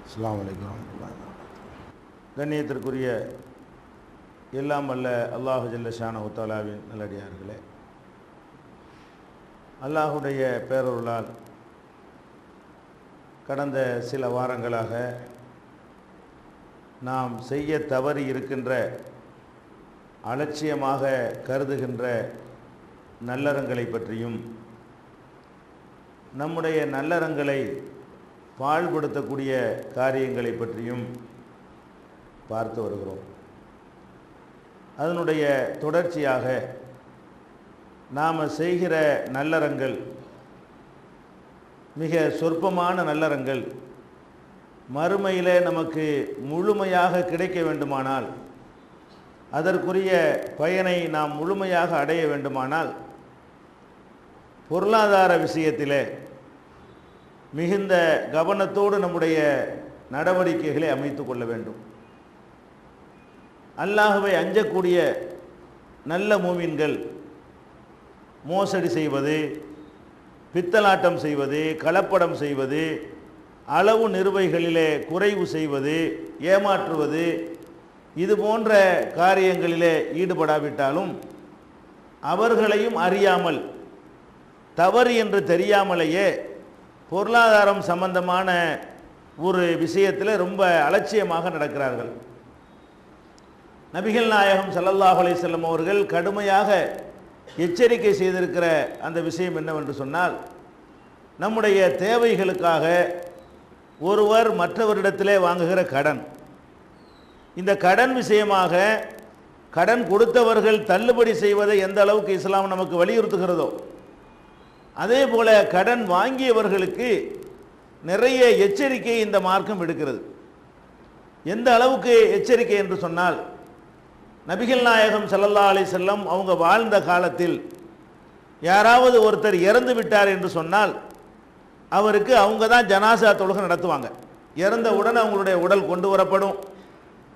அஸ்ஸலாமு அலைக்கும் வரஹ்மத்துல்லாஹி வபரகாத்துஹு. கண்ணியத்திற்குரிய எல்லாம் வல்ல அல்லாஹு ஜல்ல ஷானஹு தஆலாவின் நல்லடியார்களே, அல்லாஹுடைய பேரருளால் கடந்த சில வாரங்களாக நாம் செய்ய தவறி இருக்கின்ற, அலட்சியமாக கருதுகின்ற நல்லறங்களை பற்றியும் நம்முடைய நல்லறங்களை பாழ்படுத்தக்கூடிய காரியங்களை பற்றியும் பார்த்து வருகிறோம். அதனுடைய தொடர்ச்சியாக நாம் செய்கிற நல்லறங்கள் மிக சொற்பமான நல்லறங்கள் மறுமையிலே நமக்கு முழுமையாக கிடைக்க வேண்டுமானால், அதற்குரிய பயனை நாம் முழுமையாக அடைய வேண்டுமானால், பொருளாதார விஷயத்திலே மிகுந்த கவனத்தோடு நம்முடைய நடவடிக்கைகளை அமைத்து கொள்ள வேண்டும். அல்லாஹ்வை அஞ்சக்கூடிய நல்ல மூமின்கள் மோசடி செய்வது, பித்தலாட்டம் செய்வது, கலப்படம் செய்வது, அளவு நிறுவைகளிலே குறைவு செய்வது, ஏமாற்றுவது, இது போன்ற காரியங்களிலே ஈடுபடாவிட்டாலும் அவர்களையும் அறியாமல், தவறு என்று தெரியாமலேயே பொருளாதாரம் சம்பந்தமான ஒரு விஷயத்தில் ரொம்ப அலட்சியமாக நடக்கிறார்கள். நபிகள் நாயகம் ஸல்லல்லாஹு அலைஹி வஸல்லம் அவர்கள் கடுமையாக எச்சரிக்கை செய்திருக்கிற அந்த விஷயம் என்னவென்று சொன்னால், நம்முடைய தேவைகளுக்காக ஒருவர் மற்றவரிடத்திலே வாங்குகிற கடன், இந்த கடன் விஷயமாக கடன் கொடுத்தவர்கள் தள்ளுபடி செய்வதை எந்த அளவுக்கு இஸ்லாம் நமக்கு வலியுறுத்துகிறதோ, அதே போல கடன் வாங்கியவர்களுக்கு நிறைய எச்சரிக்கை இந்த மார்க்கம் எடுக்கிறது. எந்த அளவுக்கு எச்சரிக்கை என்று சொன்னால், நபிகள் நாயகம் ஸல்லல்லாஹு அலைஹி வஸல்லம் அவங்க வாழ்ந்த காலத்தில் யாராவது ஒருத்தர் இறந்து விட்டார் என்று சொன்னால் அவருக்கு அவங்க தான் ஜனாசா தொழுகை நடத்துவாங்க. இறந்தவுடன் அவங்களுடைய உடல் கொண்டு வரப்படும்.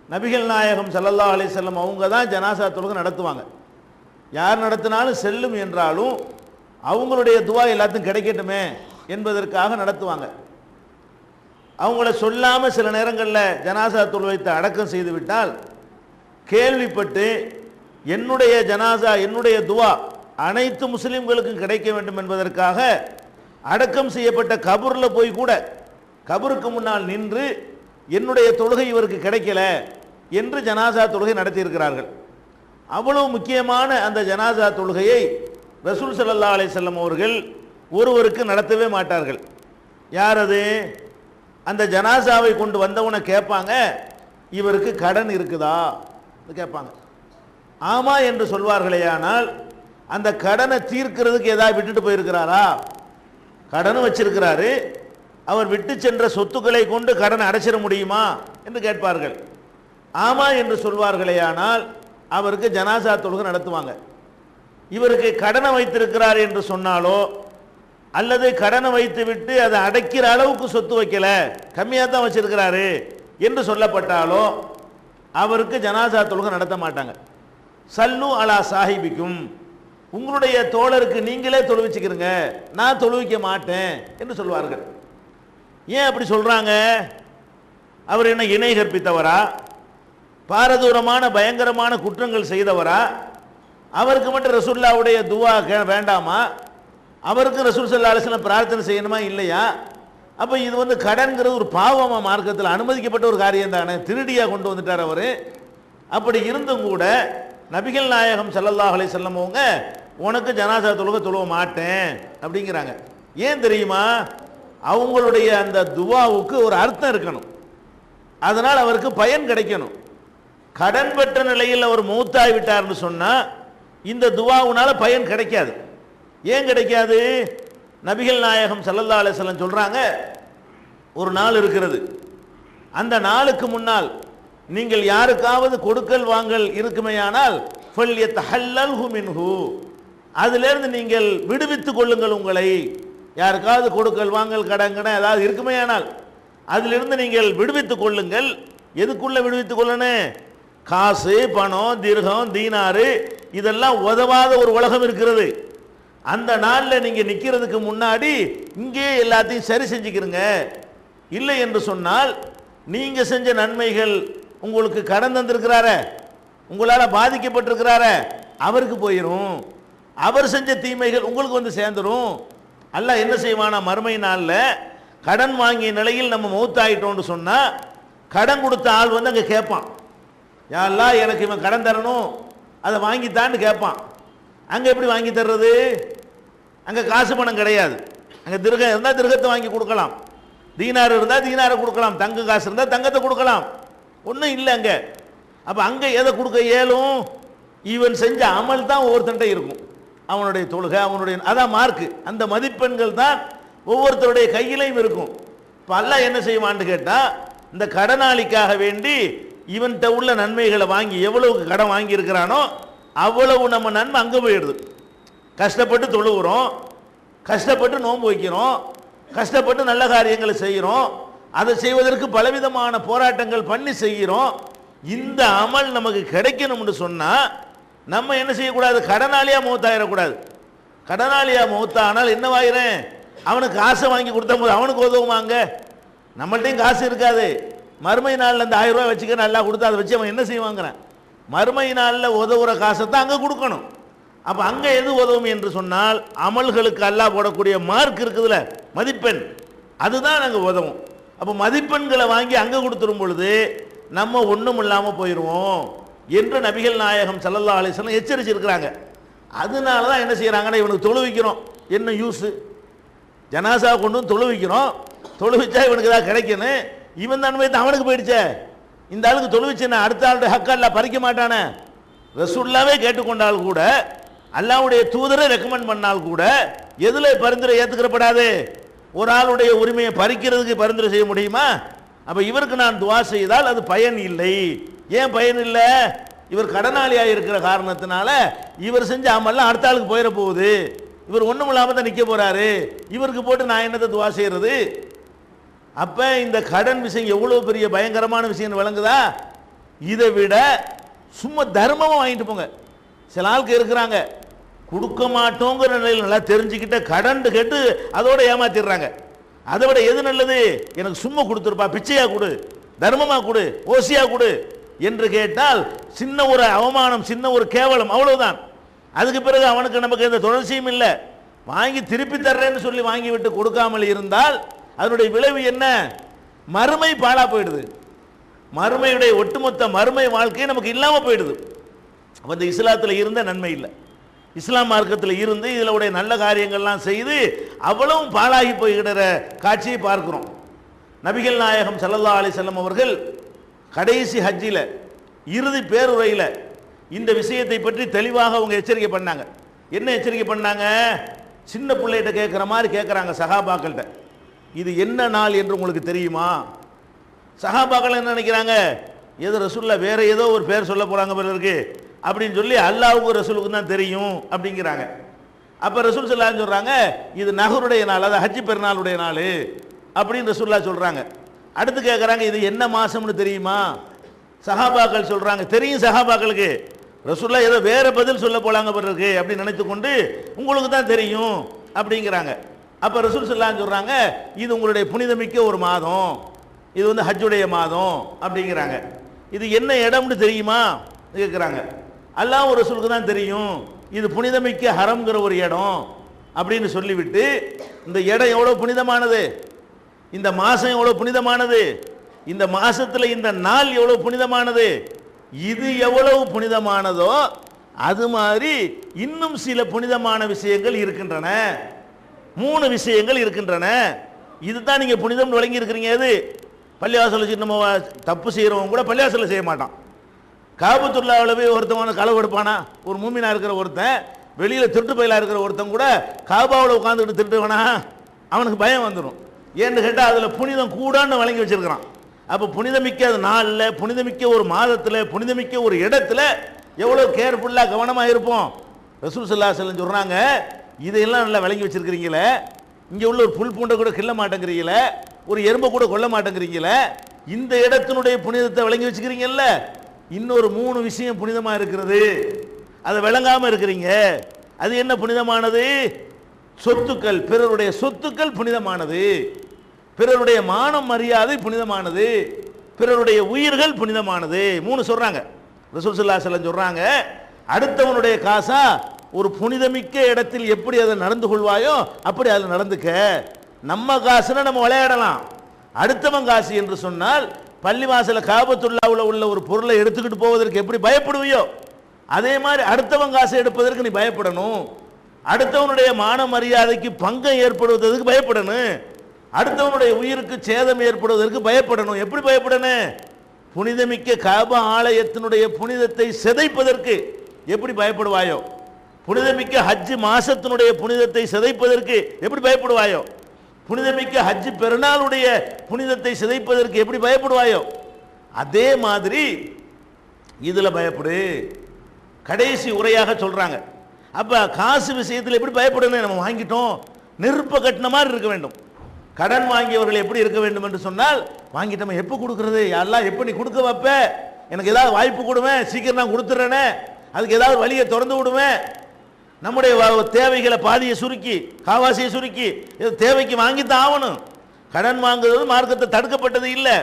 நபிகள் நாயகம் ஸல்லல்லாஹு அலைஹி வஸல்லம் அவங்க தான் ஜனாசா தொழுகை நடத்துவாங்க. யார் நடத்தினாலும் செல்லும் என்றாலும் அவங்களுடைய துவா எல்லாத்துக்கும் கிடைக்கட்டுமே என்பதற்காக நடத்துவாங்க. அவங்கள சொல்லாமல் சில நேரங்களில் ஜனாசா தொழுகைத்தை அடக்கம் செய்து விட்டால் கேள்விப்பட்டு என்னுடைய ஜனாசா, என்னுடைய துவா அனைத்து முஸ்லிம்களுக்கும் கிடைக்க வேண்டும் என்பதற்காக அடக்கம் செய்யப்பட்ட கபூரில் போய் கூட கபருக்கு முன்னால் நின்று என்னுடைய தொழுகை இவருக்கு கிடைக்கல என்று ஜனாசா தொழுகை நடத்தியிருக்கிறார்கள். அவ்வளவு முக்கியமான அந்த ஜனாசா தொழுகையை ரசூல் ஸல்லல்லாஹு அலைஹி வஸல்லம் அவர்கள் ஒருவருக்கு நடத்தவே மாட்டார்கள். யார் அது? அந்த ஜனாசாவை கொண்டு வந்தவனை கேட்பாங்க, இவருக்கு கடன் இருக்குதா கேட்பாங்க. ஆமா என்று சொல்வார்களே, ஆனால் அந்த கடனை தீர்க்கிறதுக்கு ஏதாவது விட்டுட்டு போயிருக்கிறாரா? கடனும் வச்சிருக்கிறாரு, அவர் விட்டு சென்ற சொத்துக்களை கொண்டு கடனை அடைச்சிட முடியுமா என்று கேட்பார்கள். ஆமா என்று சொல்வார்களே, ஆனால் அவருக்கு ஜனாசா தொழுகை நடத்துவாங்க. இவருக்கு கடனை வைத்திருக்கிறார் என்று சொன்னாலோ, அல்லது கடனை வைத்து விட்டு அதை அடைக்கிற அளவுக்கு சொத்து வைக்கல, கம்மியாக தான் வச்சிருக்கிறாரு என்று சொல்லப்பட்டாலோ அவருக்கு ஜனாசா தொழுகை நடத்த மாட்டாங்க. சல்லு அலா சாஹிபிக்கும், உங்களுடைய தோழருக்கு நீங்களே தொழுவிச்சுக்கிறங்க, நான் தொழுவிக்க மாட்டேன் என்று சொல்வார்கள். ஏன் அப்படி சொல்றாங்க? அவர் என்ன இணை கற்பித்தவரா? பாரதூரமான பயங்கரமான குற்றங்கள் செய்தவரா? அவருக்கு மட்டும் ரசூலுல்லாஹ்வுடைய துவா வேண்டாமா? அவருக்கு ரசூல் ஸல்லல்லாஹு அலைஹி வஸல்லம் பிரார்த்தனை செய்யணுமா இல்லையா? அப்போ இது கடன்கிறது ஒரு பாவமா? மார்க்கத்தில் அனுமதிக்கப்பட்ட ஒரு காரியம் தானே. திருடியா கொண்டு வந்துட்டார் அவர். அப்படி இருந்தும் கூட நபிகள் நாயகம் ஸல்லல்லாஹு அலைஹி வஸல்லம் அவங்க உனக்கு ஜனாசா தொழுகை தொழுவ மாட்டேன் அப்படிங்கிறாங்க. ஏன் தெரியுமா? அவங்களுடைய அந்த துவாவுக்கு ஒரு அர்த்தம் இருக்கணும், அதனால் அவருக்கு பயன் கிடைக்கணும். கடன் பெற்ற நிலையில் அவர் மௌத்தாகி விட்டார்னு சொன்னால் இந்த துவாவுனால பயன் கிடைக்காது. ஏன் கிடைக்காது? நபிகள் நாயகம் ஸல்லல்லாஹு அலைஹி வஸல்லம் சொல்றாங்க, ஒரு நாள் இருக்கிறது, அந்த நாளுக்கு முன்னால் நீங்கள் யாருக்காவது கொடுக்கல் வாங்கல் இருக்குமேயானால் ஃபல்யத்தஹல்லல்ஹு மின்ஹு, அதிலிருந்து நீங்கள் விடுவித்துக் கொள்ளுங்கள். உங்களை யாருக்காவது கொடுக்கல் வாங்கல் கடன் ஏதாவது இருக்குமேயானால் அதிலிருந்து நீங்கள் விடுவித்துக் கொள்ளுங்கள். எதுக்குள்ள விடுவித்துக் கொள்ளணும்? காசு, பணம், திர்ஹம், தீனாரு இதெல்லாம் உதவாத ஒரு உலகம் இருக்கிறது. அந்த நாளில் நீங்கள் நிற்கிறதுக்கு முன்னாடி இங்கே எல்லாத்தையும் சரி செஞ்சுக்கிறங்க. இல்லை என்று சொன்னால் நீங்க செஞ்ச நன்மைகள் உங்களுக்கு கடன் தந்திருக்கிறாரே, உங்களால பாதிக்கப்பட்டிருக்கிறாரே, அவருக்கு போயிடும். அவர் செஞ்ச தீமைகள் உங்களுக்கு வந்து சேர்ந்துடும். அல்லாஹ் என்ன செய்வானா, மறுமை நாளில் கடன் வாங்கிய நிலையில் நம்ம மௌத்தாயிட்டோம்னு சொன்னா கடன் கொடுத்த ஆள் வந்து அங்கே கேட்பான், யா அல்லாஹ் எனக்கு இவன் கடன் தரணும், அதை வாங்கித்தான்னு கேட்பான். அங்கே எப்படி வாங்கி தர்றது? அங்கே காசு பணம் கிடையாது. அங்கே திருகம் இருந்தால் திருகத்தை வாங்கி கொடுக்கலாம், தீனார் இருந்தால் தீனாரை கொடுக்கலாம், தங்க காசு இருந்தால் தங்கத்தை கொடுக்கலாம், ஒன்றும் இல்லை அங்கே. அப்போ அங்கே எதை கொடுக்க இயலும்? இவன் செஞ்ச அமல் தான் ஒவ்வொருத்தன்ட்ட இருக்கும். அவனுடைய தொழுகை, அவனுடைய அதான் மார்க்கு, அந்த மதிப்பெண்கள் தான் ஒவ்வொருத்தருடைய கையிலையும் இருக்கும். இப்போ அல்லாஹ் என்ன செய்வான்னு கேட்டால், இந்த கடனாளிக்காக வேண்டி இவன்கிட்ட உள்ள நன்மைகளை வாங்கி எவ்வளவுக்கு கடன் வாங்கி இருக்கிறானோ அவ்வளவு நம்ம நன்மை அங்கே போயிடுது. கஷ்டப்பட்டு தொழுகிறோம், கஷ்டப்பட்டு நோன்பு வைக்கிறோம், கஷ்டப்பட்டு நல்ல காரியங்களை செய்கிறோம், அதை செய்வதற்கு பலவிதமான போராட்டங்கள் பண்ணி செய்கிறோம். இந்த அமல் நமக்கு கிடைக்கணும்னு சொன்னால் நம்ம என்ன செய்யக்கூடாது? கடனாளியா மௌத்தாயிடக்கூடாது. கடனாளியா மௌத்தானால் என்னவாயிரேன்? அவனுக்கு காசை வாங்கி கொடுத்த போது அவனுக்கு உதவுமாங்க? நம்மள்ட்டையும் காசு இருக்காது. மறுமை நாளில் அந்த 1000 ரூபாய் வச்சுக்க நல்லா கொடுத்தா அதை வச்சு அவன் என்ன செய்வாங்கிறான்? மறுமை நாளில் உதவுற காசை தான் அங்கே கொடுக்கணும். அப்போ அங்கே எது உதவும் என்று சொன்னால் அமல்களுக்கு அல்லாஹ் போடக்கூடிய மார்க் இருக்குதுல்ல, மதிப்பெண், அதுதான் அங்கே உதவும். அப்போ மதிப்பெண்களை வாங்கி அங்கே கொடுத்துரும் பொழுது நம்ம ஒன்றும் இல்லாமல் போயிடுவோம் என்று நபிகள் நாயகம் ஸல்லல்லாஹு அலைஹி வஸல்லம் எச்சரிச்சிருக்கிறாங்க. அதனால தான் என்ன செய்கிறாங்கன்னா, இவனுக்கு தொழுவிக்கிறோம், என்ன யூஸு? ஜனாசா கொண்டு வந்து தொழுவிக்கிறோம், தொழுவிச்சா இவனுக்கு ஏதாவது கிடைக்கணும், இவன் தன்மை தான் அவனுக்கு போயிடுச்சே. இந்த ஆளுக்கு தொழுவிச்சுன்னா அடுத்த ஆளுடைய ஹக்கல்ல பறிக்க மாட்டானே. ரசூலுல்லாவே கேட்டுக்கொண்டால் கூட, அல்லாஹ்வுடைய தூதரை ரெக்கமெண்ட் பண்ணால் கூட எதுல பரிந்துரை ஏற்றுக்கிறப்படாது? ஒரு ஆளுடைய உரிமையை பறிக்கிறதுக்கு பரிந்துரை செய்ய முடியுமா? அப்ப இவருக்கு நான் துவா செய்தால் அது பயன் இல்லை. ஏன் பயன் இல்லை? இவர் கடனாளியாக இருக்கிற காரணத்தினால இவர் செஞ்ச அமல்லாம் அடுத்த ஆளுக்கு போயிட போகுது. இவர் ஒன்றும் இல்லாமல் தான் நிற்க போறாரு, இவருக்கு போட்டு நான் என்னத்தை துவா செய்யறது? அப்ப இந்த கடன் விஷயம் எவ்வளவு பெரிய பயங்கரமான விஷயம் விளங்குதா? இதை விட சும்மா தர்மமா வாங்கிட்டு போங்க. சில ஆளுக்கு இருக்கிறாங்க, கொடுக்க மாட்டோங்கிற நிலையில் நல்லா தெரிஞ்சுக்கிட்ட கடன் கேட்டு அதோட ஏமாத்திடுறாங்க. அதை விட எது நல்லது? எனக்கு சும்மா கொடுத்துருப்பா, பிச்சையா கொடு, தர்மமா கொடு, ஓசியா கொடு என்று கேட்டால் சின்ன ஒரு அவமானம், சின்ன ஒரு கேவலம், அவ்வளவுதான். அதுக்கு பிறகு அவனுக்கு நமக்கு எந்த தொடர்ச்சியும் இல்லை. வாங்கி திருப்பி தர்றேன்னு சொல்லி வாங்கி விட்டு கொடுக்காமல் இருந்தால் அதனுடைய விளைவு என்ன? மறுமை பாழா போயிடுது. மறுமையுடைய ஒட்டுமொத்த மறுமை வாழ்க்கை நமக்கு இல்லாமல் போயிடுது. அந்த இஸ்லாத்தில் இருந்த நன்மை இல்லை. இஸ்லாம் மார்க்கத்தில் இருந்து இதில் உடைய நல்ல காரியங்கள்லாம் செய்து அவ்வளவும் பாழாகி போய்கிற காட்சியை பார்க்கிறோம். நபிகள் நாயகம் ஸல்லல்லாஹு அலைஹி வஸல்லம் அவர்கள் கடைசி ஹஜ்ஜில் இறுதி பேருரையில் இந்த விஷயத்தை பற்றி தெளிவாக அவங்க எச்சரிக்கை பண்ணாங்க. என்ன எச்சரிக்கை பண்ணாங்க? சின்ன பிள்ளைகிட்ட கேட்குற மாதிரி கேட்குறாங்க சஹாபாக்கள்கிட்ட, இது என்ன நாள் என்று உங்களுக்கு தெரியுமா? சஹாபாக்கள் என்ன நினைக்கிறாங்க? ஏதோ ரசூலுல்லாஹ் வேற ஏதோ ஒரு பேர் சொல்ல போறாங்க போல இருக்கு அப்படின்னு சொல்லி அல்லாஹ்வுக்கு ரசூலுக்கு தான் தெரியும் அப்படிங்கிறாங்க. அப்ப ரசூல் ஸல்லல்லாஹு அலைஹி வஸல்லம் சொல்றாங்க, இது நஹருடைய நாள், அது ஹஜ் பெருநாளுடைய நாள் அப்படின்னு ரசூலுல்லாஹ் சொல்றாங்க. அடுத்து கேட்குறாங்க, இது என்ன மாசம்னு தெரியுமா? சஹாபாக்கள் சொல்றாங்க, தெரியும் சஹாபாக்களுக்கு. ரசூலுல்லாஹ் ஏதோ வேற பதில் சொல்ல போலாங்க போல இருக்கு அப்படின்னு நினைத்து கொண்டு உங்களுக்கு தான் தெரியும் அப்படிங்கிறாங்க. அப்ப ரசூல் ஸல்லல்லாஹு அலைஹி வஸல்லம் சொல்றாங்க, இது உங்களுடைய புனிதமிக்க ஒரு மாதம், இது வந்து ஹஜ்ஜுடைய மாதம் அப்படிங்கிறாங்க. இது என்ன இடம்னு தெரியுமா கேட்குறாங்க. அல்லாஹ் ஒரு ரசூலுக்கு தான் தெரியும், இது புனிதமிக்க ஹரம்ங்கிற ஒரு இடம் அப்படின்னு சொல்லிவிட்டு, இந்த இடம் எவ்வளோ புனிதமானது, இந்த மாதம் எவ்வளோ புனிதமானது, இந்த மாசத்தில் இந்த நாள் எவ்வளோ புனிதமானது, இது எவ்வளவு புனிதமானதோ அது மாதிரி இன்னும் சில புனிதமான விஷயங்கள் இருக்கின்றன. 3 விஷயங்கள் இருக்கின்றன. இதுதான் நீங்கள் புனிதம் வழங்கி இருக்கிறீங்க. எது? பள்ளிவாசல் வச்சு நம்ம தப்பு செய்கிறவங்க கூட பள்ளிவாசலில் செய்ய மாட்டான். காபத்துல்லாவில் போய் ஒருத்தவன களவு எடுப்பானா? ஒரு மூமினா இருக்கிற ஒருத்தன், வெளியில் திருட்டு பயிலாக இருக்கிற ஒருத்தன் கூட காபாவில் உட்காந்துக்கிட்டு திருட்டுவனா அவனுக்கு பயம் வந்துடும். ஏன்னு கேட்டால் அதில் புனிதம் கூடான்னு வழங்கி வச்சிருக்கிறான். அப்போ புனிதமிக்க நாளில், புனிதமிக்க ஒரு மாதத்தில், புனிதமிக்க ஒரு இடத்துல எவ்வளோ கேர்ஃபுல்லாக கவனமாக இருப்போம். ரசூல் ஸல்லல்லாஹு அலைஹி வஸல்லம் சொல்கிறாங்க, இதையெல்லாம் நல்லா விளங்கி வச்சிருக்கிறீங்களே, இங்கே உள்ள ஒரு புல் பூண்டை கூட கிள்ள மாட்டேங்கிறீங்களே, ஒரு எறும்பை கூட கொல்ல மாட்டேங்கிறீங்களே, இந்த இடத்தினுடைய புனிதத்தை விளங்கி வச்சுக்கிறீங்கல்ல, இன்னொரு 3 விஷயம் புனிதமாக இருக்கிறது, அதை விளங்காமல் இருக்கிறீங்க. அது என்ன புனிதமானது? சொத்துக்கள், பிறருடைய சொத்துக்கள் புனிதமானது, பிறருடைய மானம் மரியாதை புனிதமானது, பிறருடைய உயிர்கள் புனிதமானது. 3 சொல்றாங்க. ரசூல் ஸல்லல்லாஹு அலைஹி வஸல்லம் சொல்றாங்க, அடுத்தவனுடைய காசா ஒரு புனிதமிக்க இடத்தில் எப்படி அதை நடந்து கொள்வாயோ அப்படி அதில் நடந்துக்க. நம்ம காசுனா நம்ம விளையாடலாம், அடுத்தவன் காசு என்று சொன்னால் பள்ளிவாசல காபத்துல்லாவுல உள்ள ஒரு பொருளை எடுத்துக்கிட்டு போவதற்கு எப்படி பயப்படுவியோ அதே மாதிரி அடுத்தவன் காசை எடுப்பதற்கு நீ பயப்படணும். அடுத்தவனுடைய மான மரியாதைக்கு பங்கம் ஏற்படுவதற்கு பயப்படணும். அடுத்தவனுடைய உயிருக்கு சேதம் ஏற்படுவதற்கு பயப்படணும். எப்படி பயப்படணும்? புனிதமிக்க காபா ஆலயத்தினுடைய புனிதத்தை சிதைப்பதற்கு எப்படி பயப்படுவாயோ, புனிதமிக்க ஹஜ் மாசத்தினுடைய புனிதத்தை சிதைப்பதற்கு எப்படி பயப்படுவாயோ, புனிதமிக்க ஹஜ் பெருநாளுடைய புனிதத்தை சிதைப்பதற்கு எப்படி பயப்படுவாயோ அதே மாதிரி இதுல பயப்படு. கடைசி உரையாக சொல்றாங்க. அப்ப காசு விஷயத்தில் எப்படி பயப்படணும்? நம்ம வாங்கிட்டோம் நெருப்ப கட்டின மாதிரி இருக்க வேண்டும். கடன் வாங்கியவர்கள் எப்படி இருக்க வேண்டும் என்று சொன்னால், வாங்கிட்டோம் எப்போ கொடுக்கறது, யாரெல்லாம் எப்போ நீ கொடுக்க வைப்ப, எனக்கு ஏதாவது வாய்ப்பு கொடுவேன், சீக்கிரம் நான் கொடுத்துட்றேனே, அதுக்கு ஏதாவது வழியை திறந்து விடுவேன். நம்முடைய தேவைகளை பாதியை சுருக்கி காவாசியை சுருக்கி தேவைக்கு வாங்கித்தான் ஆகணும். கடன் வாங்குறது மார்க்கத்தை தடுக்கப்பட்டது இல்லை.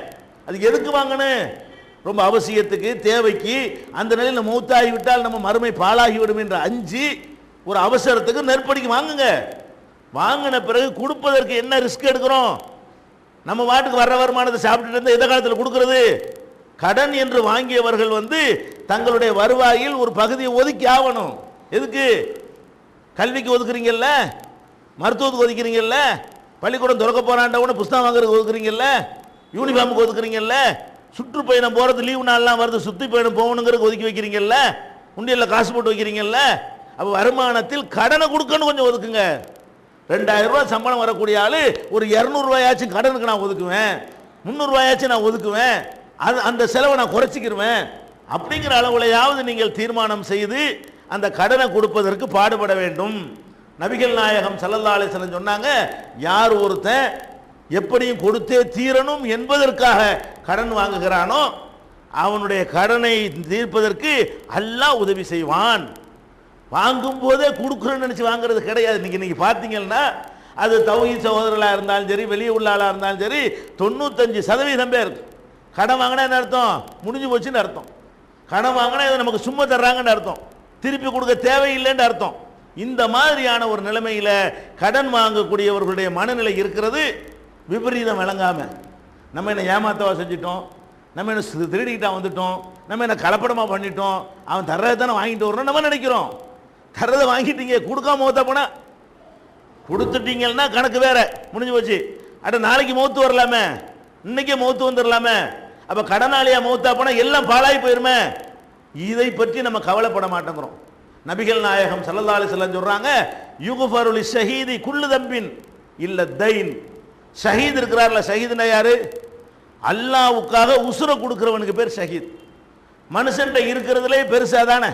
அதுக்கு எதுக்கு வாங்கணும்? ரொம்ப அவசியத்துக்கு தேவைக்கு. அந்த நிலையில் மௌத்தாகி விட்டால் நம்ம மறுமை பாழாகிவிடும் என்ற அஞ்சு ஒரு அவசரத்துக்கு நெருப்படிக்கு வாங்குங்க. வாங்கின பிறகு கொடுப்பதற்கு என்ன ரிஸ்க் எடுக்கிறோம்? நம்ம வாட்டுக்கு வர்ற வருமானத்தை சாப்பிட்டு இருந்தால் எந்த காலத்தில் கொடுக்கறது? கடன் என்று வாங்கியவர்கள் தங்களுடைய வருவாயில் ஒரு பகுதியை ஒதுக்கி ஆகணும். எதுக்கு? கல்விக்கு ஒதுக்குறீங்கல்ல, மருத்துவத்துக்கு ஒதுக்குறீங்கல்ல, பள்ளிக்கூடம் திறக்க போறாண்டவன புஸ்தகம் வாங்குறதுக்கு ஒதுக்குறீங்கல்ல, யூனிஃபார்முக்கு ஒதுக்குறீங்கல்ல, சுற்றுப்பயணம் போறது லீவு நாள்லாம் வருது சுற்றி பயணம் போகணுங்கிறதுக்கு ஒதுக்கி வைக்கிறீங்கல்ல, உண்டியல்ல காசு போட்டு வைக்கிறீங்கல்ல. அப்போ வருமானத்தில் கடனை கொடுக்கணும் கொஞ்சம் ஒதுக்குங்க. 2000 ரூபாய் சம்பளம் வரக்கூடிய ஆளு ஒரு 200 ரூபாயாச்சும் கடனுக்கு நான் ஒதுக்குவேன், 300 ரூபாயாச்சும் நான் ஒதுக்குவேன், அந்த செலவை நான் குறைச்சிக்கிருவேன். அப்படிங்கிற அளவுலையாவது நீங்கள் தீர்மானம் செய்து அந்த கடனை கொடுப்பதற்கு பாடுபட வேண்டும். நபிகள் நாயகம் ஸல்லல்லாஹு அலைஹி வஸல்லம் சொன்னாங்க, யார் ஒருத்தன் எப்படியும் கொடுத்தே தீரணும் என்பதற்காக கடன் வாங்குகிறானோ அவனுடைய கடனை தீர்ப்பதற்கு அல்லாஹ் உதவி செய்வான். வாங்கும் போதே கொடுக்குறேன்னு நினைச்சு வாங்குறது கிடையாது. நீங்க பார்த்தீங்கன்னா அது தௌஹீத் சகோதரர்களாக இருந்தாலும் சரி, வெளியே உள்ள ஆளாக இருந்தாலும் சரி, 95% பேர் கடன் வாங்கினா என்ன அர்த்தம்? முடிஞ்சு போச்சுன்னு அர்த்தம். கடன் வாங்கினா இதை நமக்கு சும்மா தர்றாங்கன்னு அர்த்தம், திருப்பி கொடுக்க தேவையில்லைன்னு அர்த்தம். இந்த மாதிரியான ஒரு நிலைமையில் கடன் வாங்கக்கூடியவர்களுடைய மனநிலை இருக்கிறது. விபரீதம் விளங்காம நம்ம என்ன ஏமாத்தவா செஞ்சிட்டோம், நம்ம என்ன திருடிக்கிட்டா வந்துட்டோம், நம்ம என்ன கலப்படமாக பண்ணிட்டோம், அவன் தர்றதை தானே வாங்கிட்டு வரணும் நம்ம நினைக்கிறோம். தர்றதை வாங்கிட்டீங்க, கொடுக்காம மௌத்தா போனா, கொடுத்துட்டீங்கன்னா கணக்கு வேற, முடிஞ்சு போச்சு. அட நாளைக்கு மௌத்து வரலாமே, இன்னைக்கே மௌத்து வந்துடலாமே. அப்ப கடனாளியா மௌத்தா போனா எல்லாம் பாழாய் போயிருமே. இதை பற்றி நம்ம கவலைப்பட மாட்டேங்கிறோம். நபிகள் நாயகம் ஸல்லல்லாஹு அலைஹி வஸல்லம் சொல்றாங்க, யுக்ஃபரு லிஷஹீதி குல்லு தம்பின் இல்ல தைன். ஷஹீத் இருக்கிறார்ல, ஷஹீத்னா யாரு? அல்லாஹ்வுக்காக உசுர கொடுக்கிறவனுக்கு பேர் ஷஹீத். மனுஷன்ட்ட இருக்கிறதுலே பெருசா தானே,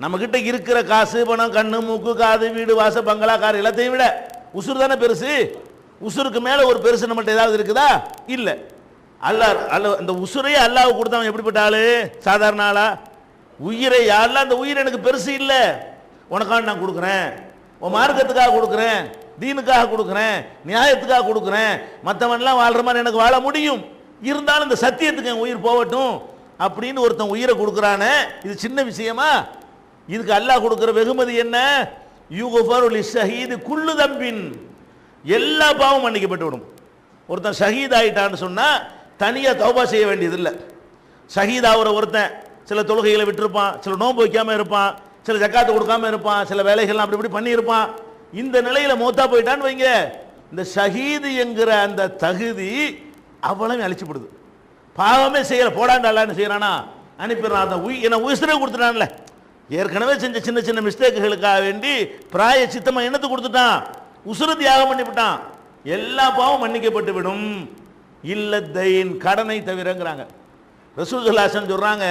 நம்ம கிட்ட இருக்கிற காசு பணம் கண்ணு மூக்கு காது வீடு வாச பங்களா கார் எல்லாத்தையும் விட உசுறு தானே பெருசு. உசுருக்கு மேல ஒரு பெருசு நம்மகிட்ட ஏதாவது இருக்குதா? இல்ல. அல்லாஹ் அந்த உசுரையே அல்லாஹ் கொடுத்தவன் எப்படிப்பட்ட ஆளு? சாதாரண ஆளா? உயிரை யாரெல்லாம் அந்த உயிர் எனக்கு பெருசு இல்லை, உனக்காக நான் கொடுக்குறேன், உன் மார்க்கத்துக்காக கொடுக்குறேன், தீனுக்காக கொடுக்குறேன், நியாயத்துக்காக கொடுக்குறேன், மற்றவன்லாம் வாழ்ற மாதிரி எனக்கு வாழ முடியும், இருந்தாலும் இந்த சத்தியத்துக்கு என் உயிர் போகட்டும் அப்படின்னு ஒருத்தன் உயிரை கொடுக்குறானே, இது சின்ன விஷயமா? இதுக்கு அல்லாஹ் கொடுக்குற வெகுமதி என்ன? யுக்ஃபரு லிஷஹீதி குல்லு தம்பின், எல்லா பாவம் மன்னிக்கப்பட்டு விடும். ஒருத்தன் ஷஹீத் ஆயிட்டான்னு சொன்னா தனியா தௌபா செய்ய வேண்டியது இல்லை. ஷஹீத் ஆகிற ஒருத்தன் சில தொழுகைகளை விட்டுருப்பான், சில நோன்பு வைக்காம இருப்பான், சில ஜக்காத்து கொடுக்காம இருப்பான், சில வேலைகள்லாம் அப்படி இப்படி பண்ணியிருப்பான். இந்த நிலையில மௌத்தா போயிட்டான்னு வைங்க, இந்த ஷஹீது என்கிற அந்த தகுதி அவ்வளவு அழிச்சுப்படுது. பாவமே செய்யல, போடாண்டான்னு செய்யறானா அனுப்பிடுறான். அந்த என்ன உயிரை கொடுத்துட்டான்ல, ஏற்கனவே செஞ்ச சின்ன சின்ன மிஸ்டேக்குகளுக்காக வேண்டி பிராய சித்தமா என்னத்தை கொடுத்துட்டான்? உசுர தியாகம் பண்ணிவிட்டான். எல்லா பாவம் மன்னிக்கப்பட்டு விடும், இல்ல தைன், கடனை தவிரங்கிறாங்க. ரசூல் ஸல்லல்லாஹு அலைஹி வஸல்லம் சொல்றாங்க,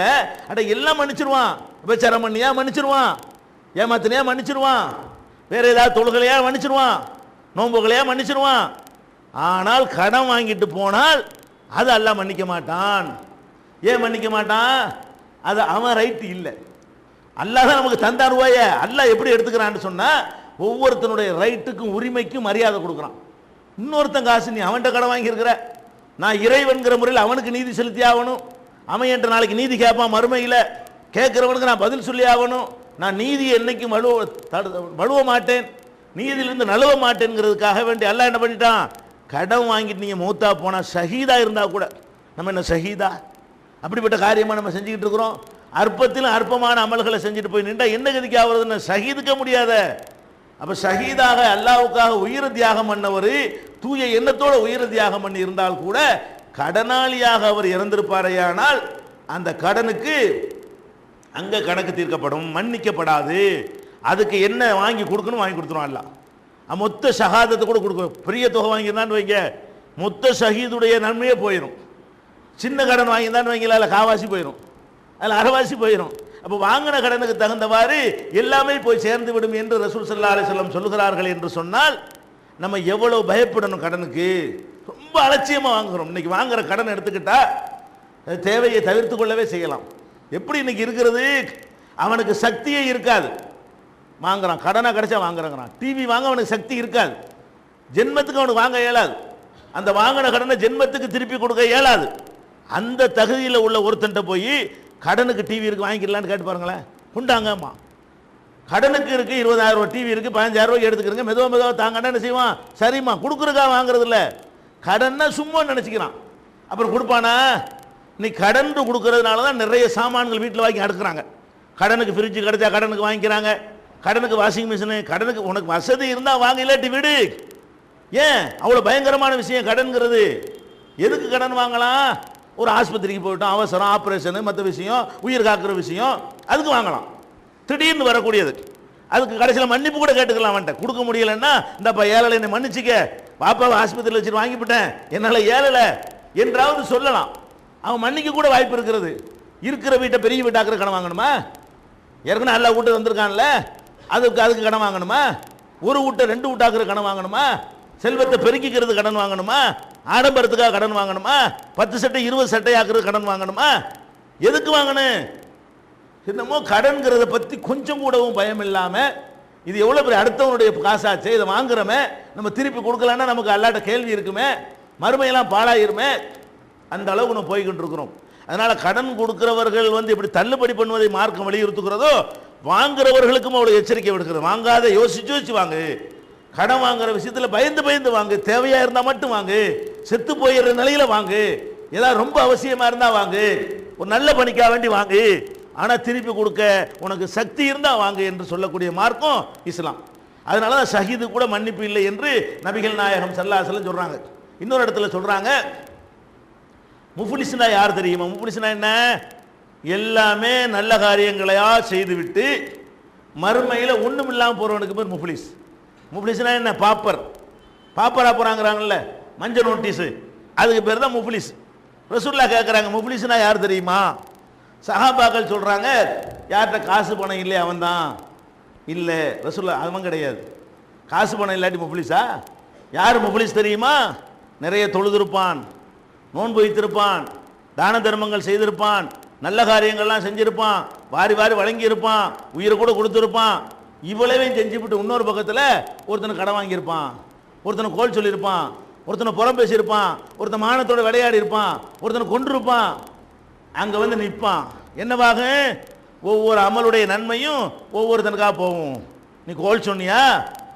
அட எல்லாம் மன்னிச்சிருவான், விபச்சாரம் பண்ணியா மன்னிச்சிருவான், ஏமாத்தினியா மன்னிச்சிருவான், வேற ஏதாவது தொழுகளையா மன்னிச்சிருவான், நோன்புகளையா மன்னிச்சிருவான். ஆனால் கடன் வாங்கிட்டு போனால் அது அல்லாஹ் மன்னிக்க மாட்டான். ஏன் மன்னிக்க மாட்டான்? அது அவன் ரைட்டு இல்லை. அல்லாஹ் தான் நமக்கு தந்தா ரூபாய அல்லாஹ் எப்படி எடுத்துக்கிறான்னு சொன்னா, ஒவ்வொருத்தனுடைய ரைட்டுக்கும் உரிமைக்கும் மரியாதை கொடுக்குறான். இன்னொருத்தன் காசு நீ அவன்கிட்ட கடன் வாங்கியிருக்கிற, நான் இறைவன்கிற முறையில் அவனுக்கு நீதி செலுத்தி ஆகணும். அவன் என்ற நாளைக்கு நீதி கேட்பான் மறுமையில், கேட்கிறவனுக்கு நான் பதில் சொல்லி ஆகணும். நான் நீதி என்னைக்கும் வழுவ மாட்டேன், நீதியிலிருந்து நழுவ மாட்டேங்கிறதுக்காக வேண்டி அல்லாஹ் என்ன பண்ணிட்டான், கடன் வாங்கிட்டு நீங்கள் மௌத்தா போனால் ஷஹீதா இருந்தால் கூட, நம்ம என்ன ஷஹீதா? அப்படிப்பட்ட காரியமாக நம்ம செஞ்சுக்கிட்டு இருக்கிறோம். அற்பத்திலும் அற்பமான அமல்களை செஞ்சுட்டு போய் நின்றா என்ன கதிக்கு ஆகுறதுன்னு ஷஹீதுக்க முடியாத. அப்போ ஷஹீதாக அல்லாஹ்வுக்காக உயிர் தியாகம் பண்ணவர், தூய எண்ணத்தோட உயிர் தியாகம் பண்ணி இருந்தால் கூட கடனாளியாக அவர் இறந்திருப்பாரையானால் அந்த கடனுக்கு அங்கே கணக்கு தீர்க்கப்படும், மன்னிக்கப்படாது. அதுக்கு என்ன வாங்கி கொடுக்கணும் வாங்கி கொடுத்துருவோம். அல்லாஹ் மொத்த ஷஹாதத்தை கூட கொடுக்கும். பெரிய தொகை வாங்கியிருந்தான்னு வைங்க, மொத்த ஷஹீதுடைய நன்மையே போயிடும். சின்ன கடன் வாங்கியிருந்தான்னு வைங்களா, அதில் காவாசி போயிடும், அதில் அரைவாசி போயிடும். அப்போ வாங்கின கடனுக்கு தகுந்தவாறு எல்லாமே போய் சேர்ந்து விடும் என்று ரசூல் ஸல்லல்லாஹு அலைஹி வஸல்லம் சொல்லுகிறார்கள் என்று சொன்னால் நம்ம எவ்வளோ பயப்படணும். கடனுக்கு ரொம்ப அலட்சியமாக வாங்குகிறோம். இன்னைக்கு வாங்குற கடன் எடுத்துக்கிட்டா தேவையை தவிர்த்து கொள்ளவே செய்யலாம். எப்படி இன்னைக்கு இருக்கிறது, அவனுக்கு சக்தியே இருக்காது, வாங்குறான், கடனாக கிடைச்சா வாங்குறாங்கிறான். டிவி வாங்க அவனுக்கு சக்தி இருக்காது, ஜென்மத்துக்கு அவனுக்கு வாங்க இயலாது. அந்த வாங்கின கடனை ஜென்மத்துக்கு திருப்பி கொடுக்க இயலாது. அந்த தகுதியில் உள்ள ஒருத்தன்ட்ட போய் கடனுக்கு டிவி இருக்கு வாங்கிக்கலான்னு கேட்டு பாருங்களேன், உண்டாங்கம்மா. கடனுக்கு இருக்கு 20,000 ரூபா டிவி இருக்கு, 15,000 ரூபாய்க்கு எடுத்துக்கிறங்க, மெதுவாக தாங்கன்னா என்ன செய்வான், சரிம்மா கொடுக்குறக்கா வாங்குறது இல்லை, கடன்னா சும்மா நினச்சிக்கிறான். அப்புறம் கொடுப்பானா? நீ கடன் கொடுக்கறதுனால தான் நிறைய சாமான்கள் வீட்டில் வாங்கி அடுக்குறாங்க. கடனுக்கு ஃப்ரிட்ஜு கிடைச்சா கடனுக்கு வாங்கிக்கிறாங்க, கடனுக்கு வாஷிங் மிஷினு, கடனுக்கு உனக்கு வசதி இருந்தால் வாங்க, இல்லாட்டி விடு. ஏன் அவ்வளோ பயங்கரமான விஷயம் கடன்கிறது? எதுக்கு கடன் வாங்கலாம்? ஒரு ஆஸ்பத்திரிக்கு போயிட்டோம், அவசரம், ஆப்ரேஷனு, மற்ற விஷயம், உயிர் காக்கிற விஷயம், அதுக்கு வாங்கலாம். திடீர்னு வரக்கூடியது, அதுக்கு கடைசியில் மன்னிப்பு கூட கேட்டுக்கலாம். வந்துட்டேன் கொடுக்க முடியலைன்னா இந்தப்பா ஏழலை என்னை மன்னிச்சிக்க, பாப்பாவை ஆஸ்பத்திரியில் வச்சுட்டு வாங்கிவிட்டேன், என்னால் ஏழலை என்றாவது சொல்லலாம். அவன் மன்னிக்க கூட வாய்ப்பு இருக்கிறது. இருக்கிற வீட்டை பெரிய வீட்டாக்குற கடன் வாங்கணுமா? ஏற்கனவே எல்லா வீட்டு வந்திருக்கான்ல, அதுக்கு கடன் வாங்கணுமா? ஒரு வீட்டை 2 வீட்டாக்குற கடன் வாங்கணுமா? செல்வத்தை பெருக்கிக்கிறது கடன் வாங்கணுமா? ஆடம்பரத்துக்காக கடன் வாங்கணுமா? 10 சட்டை 20 சட்டை ஆக்குறது கடன் வாங்கணுமா? எதுக்கு வாங்கணும்? என்னமோ கடன்கிறத பற்றி கொஞ்சம் கூடவும் பயம் இல்லாமல், இது எவ்வளோ பெரிய அடுத்தவனுடைய காசாச்சு, இதை வாங்குறமே, நம்ம திருப்பி கொடுக்கலான்னா நமக்கு அல்லாட்ட கேள்வி இருக்குமே, மறுமையெல்லாம் பாழாயிருமே, அந்த அளவுக்கு நம்ம போய்கிட்டு இருக்கிறோம். அதனால கடன் கொடுக்கிறவர்கள் இப்படி தள்ளுபடி பண்ணுவதை மார்க்கம் வலியுறுத்துகிறதோ, வாங்குறவர்களுக்கும் அவ்வளோ எச்சரிக்கை விடுக்கிறது. வாங்காத யோசிச்சு வாங்கு, கடன் வாங்குற விஷயத்தில் பயந்து வாங்கு, தேவையா இருந்தால் மட்டும் வாங்கு, செத்து போயிடுற நிலையில வாங்கு, ஏதாவது ரொம்ப அவசியமா இருந்தா வாங்கு, ஒரு நல்ல பணிக்காக வேண்டி வாங்கு, ஆனால் திருப்பி கொடுக்க உனக்கு சக்தி இருந்தால் வாங்கு என்று சொல்லக்கூடிய மார்க்கம் இஸ்லாம். அதனால தான் ஷஹீது கூட மன்னிப்பு இல்லை என்று நபிகள் நாயகம் ஸல்லல்லாஹு அலைஹி வஸல்லம் சொல்றாங்க. இன்னொரு இடத்துல சொல்றாங்க, முஃப்லிஸ்னா யார் தெரியுமா? முஃப்லிஸ்னா என்ன? எல்லாமே நல்ல காரியங்களையா செய்துவிட்டு மறுமையில் ஒன்றும் இல்லாமல் போகிறவனுக்கு பேர் முஃப்லிஸ். முஃப்லிஸ்னா என்ன? பாப்பரா போகிறாங்கிறாங்கல்ல, மஞ்சள் நோட்டீஸு, அதுக்கு பேர் தான் முஃப்லிஸ். ரசூலுல்லாஹ் கேட்குறாங்க, முஃப்லிஸ்னா யார் தெரியுமா? சஹாபாக்கள் சொல்கிறாங்க, யார்கிட்ட காசு பணம் இல்லை அவன் தான். இல்லை ரசூலுல்லாஹ், அவன் கிடையாது. காசு பணம் இல்லாட்டி முஃப்லிஸா? யார் முஃப்லிஸ் தெரியுமா? நிறைய தொழுதிருப்பான், நோன்பு வைத்திருப்பான், தான தர்மங்கள் செய்திருப்பான், நல்ல காரியங்கள்லாம் செஞ்சிருப்பான், வாரி வழங்கியிருப்பான், உயிரை கூட கொடுத்துருப்பான், இவ்வளவையும் செஞ்சுவிட்டு இன்னொரு பக்கத்தில் ஒருத்தனை கடன் வாங்கியிருப்பான், ஒருத்தனை கோல் சொல்லியிருப்பான், ஒருத்தனை புறம் பேசியிருப்பான், ஒருத்தன் மானத்தோட விளையாடி இருப்பான், ஒருத்தனை கொண்டிருப்பான், அங்கே நிற்பான். என்னவாக? ஒவ்வொரு அமலுடைய நன்மையும் ஒவ்வொருத்தனுக்காக போகும். நீ கோல் சொன்னியா,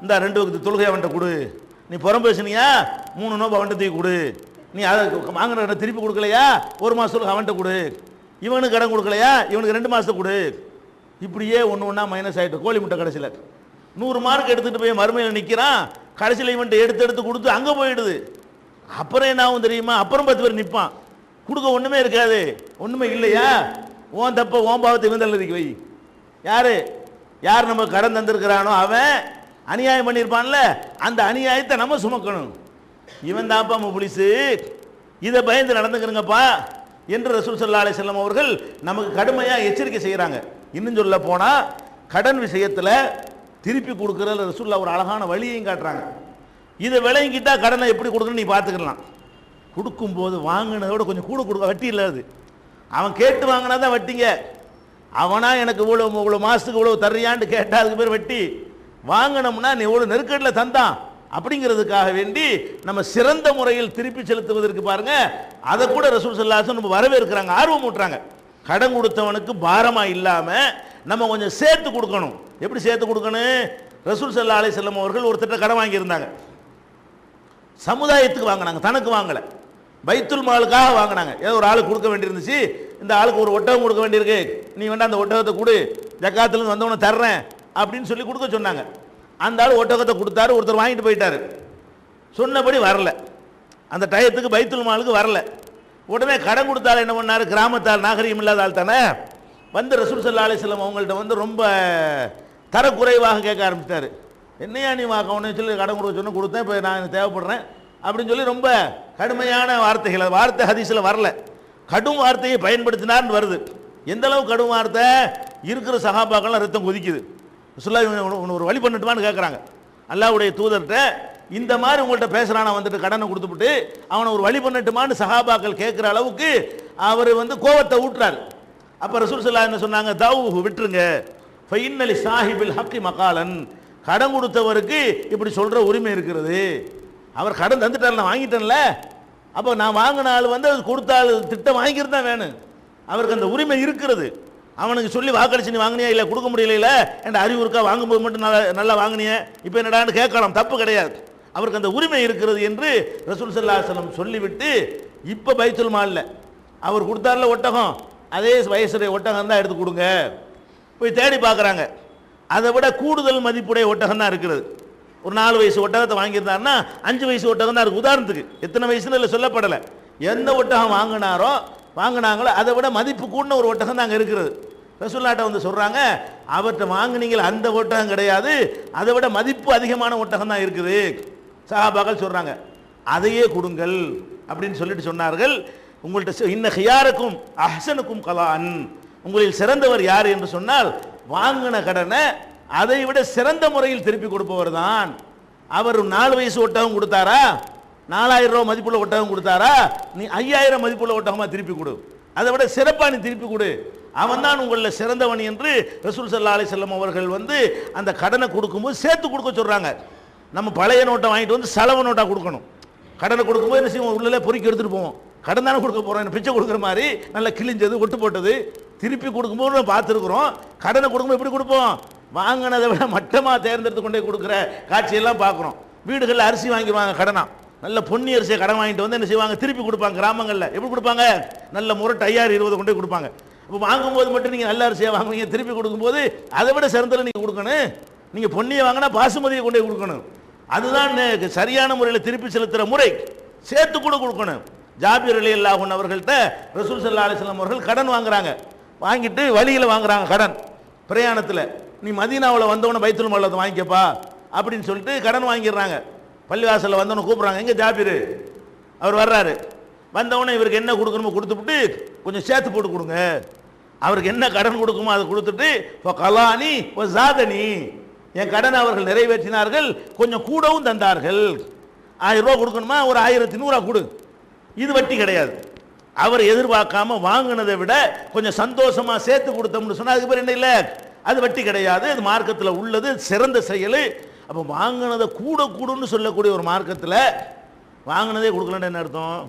இந்த 2 வக்து தொழுகை அவன்கிட்ட கொடு. நீ புறம் பேசினியா, 3 நோம்பு அவன்கிட்ட தூக்கி கொடு. நீ அதை வாங்கின கடன் திருப்பி கொடுக்கலையா, 1 மாதத்துக்கு அவன்கிட்ட கொடு. இவனுக்கு கடன் கொடுக்கலையா, இவனுக்கு 2 மாதத்துக்கு கொடு. இப்படியே ஒன்று மைனஸ் ஆகிட்டு கோழி முட்டை கடைசியில் 100 மார்க் எடுத்துகிட்டு போய் மறுமையில் நிற்கிறான். கடைசியில் இவன்ட்டு எடுத்து கொடுத்து அங்கே போயிடுது. அப்புறம் என்ன ஆகும் தெரியுமா? அப்புறம் 10 பேர் நிற்பான், கொடுக்க ஒன்றுமே இருக்காது. ஒன்றுமே இல்லையா, ஓன் தப்ப ஓன் பாவத்தை இவன் தள்ளதுக்கு வை. யார் நம்ம கடன் தந்திருக்கிறானோ அவன் அநியாயம் பண்ணியிருப்பான்ல, அந்த அநியாயத்தை நம்ம சுமக்கணும். இவன் தான்ப்பா முஃப்லிஸு, இதை பயந்து நடந்துக்கிறங்கப்பா என்று ரசூல் ஸல்லல்லாஹு அலைஹி வஸல்லம் அவர்கள் நமக்கு கடுமையாக எச்சரிக்கை செய்கிறாங்க. இன்னும் சொல்ல போனால் கடன் விஷயத்தில் திருப்பி கொடுக்குறதுல ரசூலுல்லாஹ் ஒரு அழகான வழியையும் காட்டுறாங்க. இதை விளங்கிட்டா கடனை எப்படி கொடுக்கணும்னு நீ பார்த்துக்கலாம். கொடுக்கும்போது வாங்கினதோட கொஞ்சம் கூட கொடுக்க, வட்டி இல்லாது. அவன் கேட்டு வாங்கினா தான் வட்டிங்க. அவனா எனக்கு இவ்வளோ மாதத்துக்கு இவ்வளோ தர்றியான்னு கேட்டால் அதுக்கு பேர் வட்டி. வாங்கினோம்னா நீ இவ்வளோ நெருக்கடியில் தந்தான், அப்படிங்கிறதுக்காக வேண்டி நம்ம சிறந்த முறையில் திருப்பி செலுத்துவதற்கு பாருங்க, அதை கூட ரசூல் ஸல்லல்லாஹு அலைஹி வஸல்லம் வரவேற்கிறாங்க, ஆர்வம் ஊட்டுறாங்க. கடன் கொடுத்தவனுக்கு பாரமா இல்லாம நம்ம கொஞ்சம் சேர்த்து கொடுக்கணும். எப்படி சேர்த்து கொடுக்கணும்? ரசூல் ஸல்லல்லாஹு அலைஹி வஸல்லம் அவர்கள் ஒருத்தர் கடன் வாங்கியிருந்தாங்க. சமுதாயத்துக்கு வாங்கினாங்க, தனக்கு வாங்கலை, பைத்துல் மாலுக்காக வாங்கினாங்க. ஏதோ ஒரு ஆளுக்கு கொடுக்க வேண்டியிருந்துச்சு, இந்த ஆளுக்கு ஒரு ஒட்டகம் கொடுக்க வேண்டியிருக்கு, நீ வேண்டாம் அந்த ஒட்டகத்தை கொடு, ஜக்காத்துலேருந்து வந்தவனை தர்றேன் அப்படின்னு சொல்லி கொடுக்க சொன்னாங்க. அந்த ஆள் ஒட்டகத்தை கொடுத்தாரு, ஒருத்தர் வாங்கிட்டு போயிட்டாரு, சொன்னபடி வரல, அந்த டயத்துக்கு பைத்துல் மாலுக்கு வரல. உடனே கடன் கொடுத்தாலும் என்ன பண்ணார், கிராமத்தால் நாகரிகம் இல்லாத ஆள் தானே, வந்து ரசூல் ஸல்லல்லாஹு அலைஹி வஸல்லம் அவங்கள்ட்ட வந்து ரொம்ப தரக்குறைவாக கேட்க ஆரம்பித்தார். என்னையா நீ வாக்கணும்னு சொல்லி கடன் கொடுக்க சொன்ன கொடுத்தேன், இப்போ நான் எனக்கு தேவைப்படுறேன் அப்படின்னு சொல்லி ரொம்ப கடுமையான வார்த்தைகள், வார்த்தை ஹதீஸில் வரல, கடும் வார்த்தையை பயன்படுத்தினார்னு வருது. எந்த அளவு கடும் வார்த்தை, இருக்கிற சஹாபாக்கள்லாம் ரத்தம் கொதிக்குது. ரசூலுல்லாஹ் ஒரு வழி பண்ணட்டுமான்னு கேட்குறாங்க. அல்லாஹ்வுடைய தூதர்கிட்ட இந்த மாதிரி உங்கள்கிட்ட பேசுகிறான வந்துட்டு கடனை கொடுத்துவிட்டு அவனை ஒரு வழி பண்ணட்டுமான்னு சஹாபாக்கள் கேட்குற அளவுக்கு அவர் வந்து கோவத்தை ஊட்டுறாரு. அப்போ ரசூல் ஸல்லல்லாஹு என்ன சொன்னாங்க, தௌஹு விட்டுருங்க, ஃபைன்னலி சாஹிபில் ஹக்கி மகாலன், கடன் கொடுத்தவருக்கு இப்படி சொல்கிற உரிமை இருக்கிறது. அவர் கடன் தந்துட்டார், நான் வாங்கிட்டேன்ல, அப்போ நான் வாங்கின ஆள் வந்து அது கொடுத்த ஆள் திட்டம் வாங்கிட்டு தான் வேணும், அவருக்கு அந்த உரிமை இருக்கிறது. அவனுக்கு சொல்லி வாக்களிச்சு நீ வாங்கினியா, இல்லை கொடுக்க முடியல என்ற அறிவு இருக்கா, வாங்கும்போது மட்டும் நல்லா வாங்கினிய இப்போ என்னடான்னு கேட்கலாம், தப்பு கிடையாது, அவருக்கு அந்த உரிமை இருக்கிறது என்று ரசூல் ஸல்லல்லாஹு அலைஹி வஸல்லம் சொல்லிவிட்டு, இப்போ பைத்துல் மால்ல அவர் கொடுத்தார்ல ஒட்டகம், அதே வயசுடைய ஒட்டகம் தான் எடுத்து கொடுங்க. போய் தேடி பார்க்குறாங்க, அதை விட கூடுதல் மதிப்புடைய ஒட்டகம் தான் இருக்கிறது. ஒரு 4 வயசு ஒட்டகத்தை வாங்கியிருந்தாருன்னா 5 வயசு ஒட்டகம் தான் இருக்குது. உதாரணத்துக்கு எத்தனை வயசுன்னு இல்லை சொல்லப்படலை, எந்த ஒட்டகம் வாங்கினாங்களோ அதை விட மதிப்பு கூடின ஒரு ஒட்டகம் தான் அங்கே இருக்கிறது. ரசூலுல்லாஹ்ட்ட வந்து சொல்கிறாங்க, அவர்கிட்ட வாங்கினீங்களா அந்த ஒட்டகம் கிடையாது, அதை விட மதிப்பு அதிகமான ஒட்டகம் தான் இருக்குது. சஹாபாக்கள் சொல்கிறாங்க, அதையே கொடுங்கள் அப்படின்னு சொல்லிட்டு சொன்னார்கள். உங்கள்கிட்ட இன்ன ஹியாரக்கும் அஹ்சனுக்கும் கலான், உங்களில் சிறந்தவர் யார் என்று சொன்னால் வாங்கின கடனை அதை விட சிறந்த முறையில் திருப்பி கொடுப்பவர் தான். அவர் 4 வயசு ஒட்டகம் கொடுத்தாரா, 4000 ரூபா மதிப்புள்ள ஒட்டகம் கொடுத்தாரா, நீ 5000 மதிப்புள்ள ஒட்டகமா திருப்பி கொடு, அதை விட சிறப்பா நீ திருப்பி கொடு, அவன் தான் உங்களில் சிறந்தவன் என்று ரசூல் ஸல்லல்லாஹு அலைஹி வஸல்லம் அவர்கள் வந்து அந்த கடனை கொடுக்கும்போது சேர்த்து கொடுக்க சொல்றாங்க. நம்ம பழைய நோட்டை வாங்கிட்டு வந்து செலவு நோட்டா கொடுக்கணும். கடனை கொடுக்கும்போது என்ன செய்வோம், உள்ளே பொறுக்கி எடுத்துட்டு போவோம், கடன் தானே கொடுக்க போகிறோம், பிச்சை கொடுக்குற மாதிரி நல்லா கிழிஞ்சது ஒட்டு போட்டது திருப்பி கொடுக்கும்போது நம்ம பார்த்துருக்குறோம். கடனை கொடுக்கும்போது எப்படி கொடுப்போம், வாங்கினதை விட மட்டமாக தேர்ந்தெடுத்து கொண்டே கொடுக்குற காட்சியெல்லாம் பார்க்குறோம். வீடுகளில் அரிசி வாங்கிடுவாங்க கடனா, நல்ல பொன்னி அரிசியை கடன் வாங்கிட்டு வந்து என்ன செய்வாங்க, திருப்பி கொடுப்பாங்க. கிராமங்களில் எப்படி கொடுப்பாங்க, நல்ல முரட்டு 5020 கொண்டே கொடுப்பாங்க. இப்போ வாங்கும்போது மட்டும் நீங்கள் நல்ல அரிசியை வாங்குவீங்க, திருப்பி கொடுக்கும்போது அதை விட சிறந்தல நீங்கள் கொடுக்கணும். நீங்கள் பொன்னியை வாங்கினா பாசுமதியை கொண்டே கொடுக்கணும். அதுதான் சரியான முறையில் திருப்பி செலுத்துகிற முறை, சேர்த்து கூட கொடுக்கணும். ஜாபிர் ரலியல்லாஹு அன்ஹு அவர்கள்ட்ட ரசூல் ஸல்லல்லாஹு அலைஹி வஸல்லம் அவர்கள் கடன் வாங்குறாங்க, வாங்கிட்டு வழியில் வாங்குறாங்க கடன் பிரயாணத்தில், நீ மதீனாவில் வந்தவனை பைத்துல் மால்ல வாங்கிக்கப்பா அப்படின்னு சொல்லிட்டு கடன் வாங்கிடுறாங்க. பள்ளிவாசலில் வந்தவனை கூப்பிட்றாங்க, எங்கே ஜாபிர், அவர் வர்றாரு, வந்தவொடனே இவருக்கு என்ன கொடுக்கணுமோ கொடுத்துவிட்டு கொஞ்சம் சேர்த்து போட்டு கொடுங்க, அவருக்கு என்ன கடன் கொடுக்குமோ அதை கொடுத்துட்டு கலானி ஜாதனி, என் கடனை அவர்கள் நிறைவேற்றினார்கள், கொஞ்சம் கூடவும் தந்தார்கள். 1000 ரூபா கொடுக்கணுமா, ஒரு 1100 கொடு, இது வட்டி கிடையாது. அவர் எதிர்பார்க்காம வாங்கினதை விட கொஞ்சம் சந்தோஷமா சேர்த்து கொடுத்தோம்னு சொன்னா அதுக்கு பேர் என்ன இல்லை, அது வட்டி கிடையாது, அது மார்க்கத்தில் உள்ளது, சிறந்த செயல். அப்போ வாங்கினதை கூடன்னு சொல்லக்கூடிய ஒரு மார்க்கத்தில் வாங்கினதே கொடுக்கலன்னு என்ன அர்த்தம்,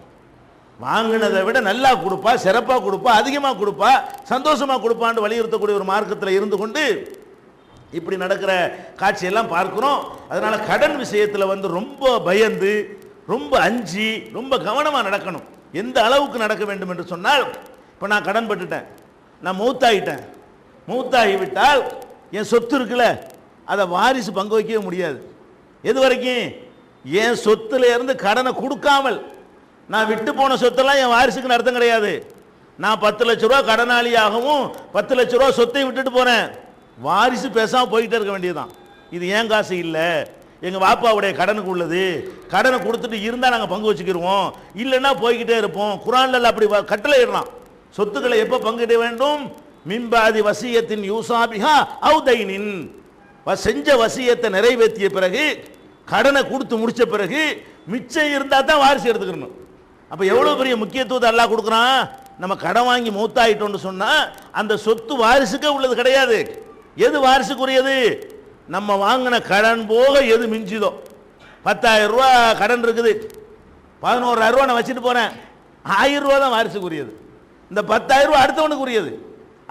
வாங்கினதை விட நல்லா கொடுப்பா, சிறப்பாக கொடுப்பா, அதிகமாக கொடுப்பா, சந்தோஷமாக கொடுப்பான்னு வலியுறுத்தக்கூடிய ஒரு மார்க்கத்தில் இருந்து கொண்டு இப்படி நடக்கிற காட்சியெல்லாம் பார்க்கிறோம். அதனால கடன் விஷயத்தில் வந்து ரொம்ப பயந்து, ரொம்ப அஞ்சி, ரொம்ப கவனமாக நடக்கணும். எந்த அளவுக்கு நடக்க வேண்டும் என்று சொன்னால், இப்போ நான் கடன் பட்டுட்டேன், நான் மௌத்தாகிட்டேன், மௌத்தாகிவிட்டால் என் சொத்து இருக்குல்ல அதை வாரிசு பங்கு வைக்கவே முடியாது. எது வரைக்கும், என் சொத்துல இருந்து கடனை கொடுக்காமல், நான் விட்டு போன சொத்தெல்லாம் என் வாரிசுக்குன்னு அர்த்தம் கிடையாது. நான் 10 லட்ச ரூபா கடனாளியாகவும் 10 லட்ச ரூபா சொத்தை விட்டுட்டு போறேன், வாரிசு பேசாமல் போய்கிட்டே இருக்க வேண்டியதுதான். இது ஏன் காசு இல்லை, எங்கள் வாப்பாவுடைய கடனுக்கு உள்ளது, கடனை கொடுத்துட்டு இருந்தால் நாங்கள் பங்கு வச்சுக்கிடுவோம், இல்லைன்னா போய்கிட்டே இருப்போம். குர்ஆன்ல அப்படி கட்டளை இடலாம், சொத்துக்களை எப்போ பங்கிட வேண்டும், மின்பாதி வசியத்தின் யூசாபிஹா அவுதைனின், செஞ்ச வசியத்தை நிறைவேற்றிய பிறகு, கடனை கொடுத்து முடிச்ச பிறகு மிச்சம் இருந்தால் தான் வாரிசு எடுத்துக்கணும். அப்போ எவ்வளோ பெரிய முக்கியத்துவத்தை அல்லாஹ் கொடுக்குறான். நம்ம கடன் வாங்கி மூத்தாயிட்டோம்னு சொன்னால் அந்த சொத்து வாரிசுக்கே உள்ளது கிடையாது. எது வாரிசுக்குரியது, நம்ம வாங்கின கடன் போக எது மிஞ்சுதோ, 10,000 ரூபா கடன் இருக்குது, 11,000 ரூபா நான் வச்சுட்டு போறேன், 1000 ரூபா தான் வாரிசுக்குரியது, இந்த 10,000 ரூபா அடுத்தவனுக்குரியது,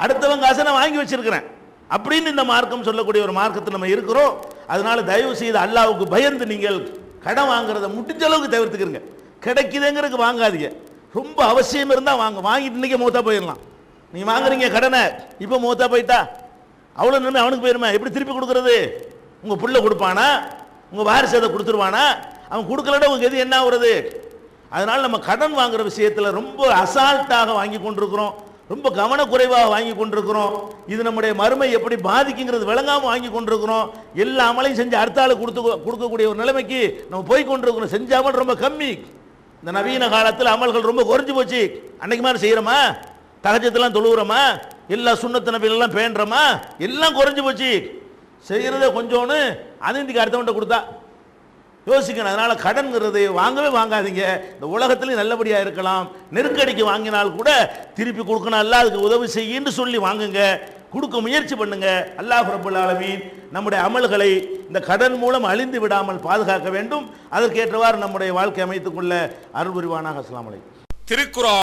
அடுத்தவன் காசை நான் வாங்கி வச்சிருக்கிறேன் அப்படின்னு இந்த மார்க்கம் சொல்லக்கூடிய ஒரு மார்க்கத்தில் நம்ம இருக்கிறோம். அதனால தயவு செய்து அல்லாஹ்வுக்கு பயந்து நீங்கள் கடன் வாங்குறத முடிஞ்ச அளவுக்கு தவிர்த்துக்கிறங்க. கிடைக்குதுங்கிறதுக்கு வாங்காதீங்க, ரொம்ப அவசியம் இருந்தால் வாங்க, வாங்கிட்டு இன்னைக்கு மூத்தா போயிடலாம். நீ வாங்குறீங்க கடனை, இப்போ மூத்தா போயிட்டா அவ்வளோ நன்மை அவனுக்கு போயிருமே, எப்படி திருப்பி கொடுக்கறது? உங்கள் புள்ள கொடுப்பானா, உங்கள் வாரிசு அதை கொடுத்துருவானா? அவன் கொடுக்கலன்னா உங்களுக்கு எது என்ன ஆகுறது? அதனால் நம்ம கடன் வாங்குற விஷயத்தில் ரொம்ப அசால்ட்டாக வாங்கி கொண்டிருக்கிறோம், ரொம்ப கவனக்குறைவாக வாங்கி கொண்டிருக்கிறோம். இது நம்முடைய மறுமை எப்படி பாதிக்குங்கிறது விளங்காமல் வாங்கி கொண்டிருக்கிறோம். எல்லா அமலையும் செஞ்சு அடுத்த ஆளு கொடுக்கக்கூடிய ஒரு நிலைமைக்கு நம்ம போய் கொண்டிருக்கிறோம். செஞ்ச அமல் ரொம்ப கம்மி. இந்த நவீன காலத்தில் அமல்கள் ரொம்ப குறைஞ்சி போச்சு. அன்னைக்கு மாதிரி செய்கிறோமா? தஹஜ்ஜுதெல்லாம் தொழுகிறோமா? எல்லா சுன்னத்து நபிகளெல்லாம் பேணுறோமா? எல்லாம் குறைஞ்சி போச்சு. செய்கிறத கொஞ்சோன்னு அதிந்திக்கு அடுத்தவன்ட்ட கொடுத்தா யோசிக்கணும். அதனால கடன்கிறது வாங்கவே வாங்காதீங்க. இந்த உலகத்திலையும் நல்லபடியாக இருக்கலாம். நெருக்கடிக்கு வாங்கினால் கூட திருப்பி கொடுக்கணும், அல்லாஹ் அதுக்கு உதவி செய்யின்னு சொல்லி வாங்குங்க, கொடுக்க முயற்சி பண்ணுங்க. அல்லாஹ் ரப்பல் ஆலமீன் நம்முடைய அமல்களை இந்த கடன் மூலம் அழிந்து விடாமல் பாதுகாக்க வேண்டும். அதற்கேற்றவாறு நம்முடைய வாழ்க்கை அமைத்துக் கொள்ள அருள் புரிவானாக. அஸ்ஸலாமு அலைக்கும். திருக்குர்ஆன்